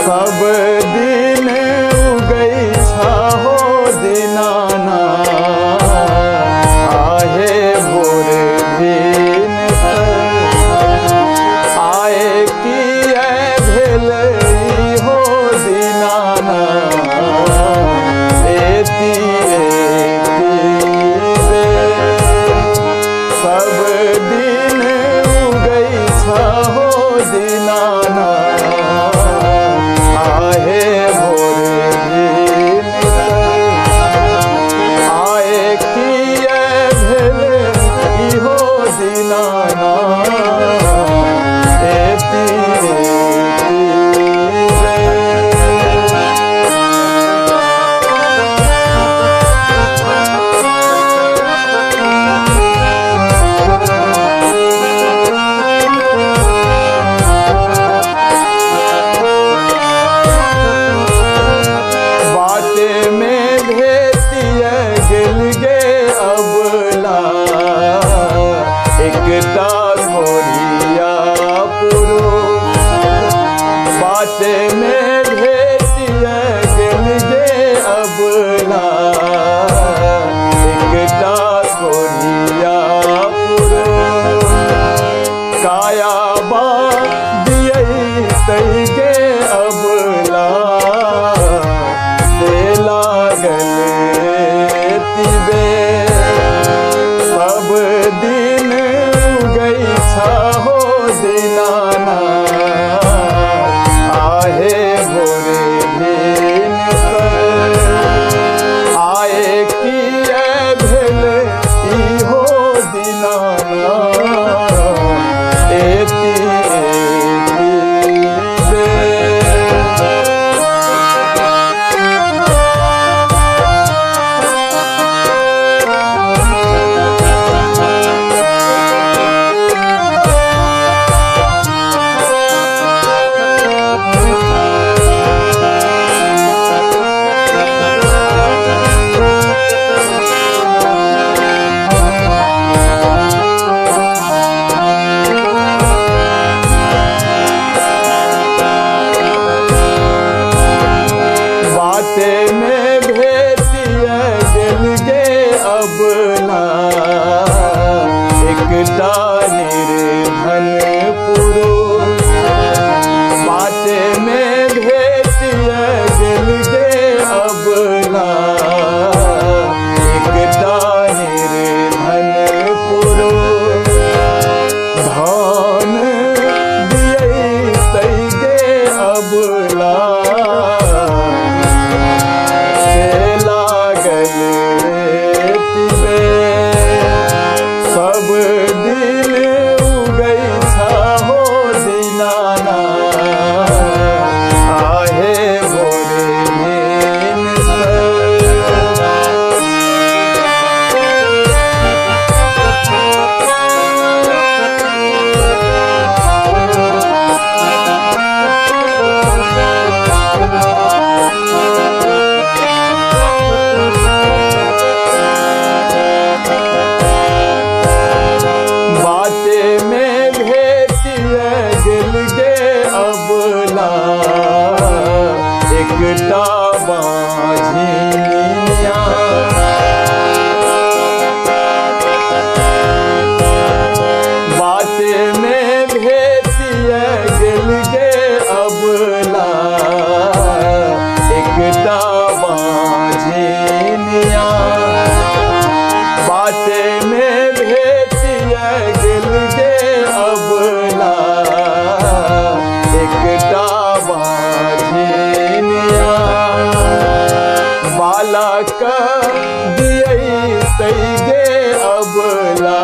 सब दिन उगई हो दीनानाथ आहे भोर दिन आए किए भेलई हो दीनानाथ एती सब दिन उगई हो दीनानाथ आहे भोर दिन आए किए भेलई हो दीनानाथ एती एकटा घोड़िया पुरो बाटे में भेटिया गेल गे अबला एकटा घोड़िया पुरो काया बा दियई तई गे अबला से लागल तिबे सब दिन उगई हो दीनानाथ आहे भोर दिन आए किए भेलई हो दीनानाथ एती में भेटिया गेल गे अबला एकटा निर्धन पुरुष बाटे में भेटिया गेल गे अबला एकटा निर्धन पुरुष धन दियई तई गे अबला सब दिन उगई हो दीनानाथ आहे भोर दिन बाटे में भेटिया गेल गे अबला एकटा बाझिनिया बाटे में भेटिया गेल गे अबला एकटा बाझिनिया बाटे में भेटिया गेल गे अबला एकटा बाझिनिया बालक दियई तई गे अबला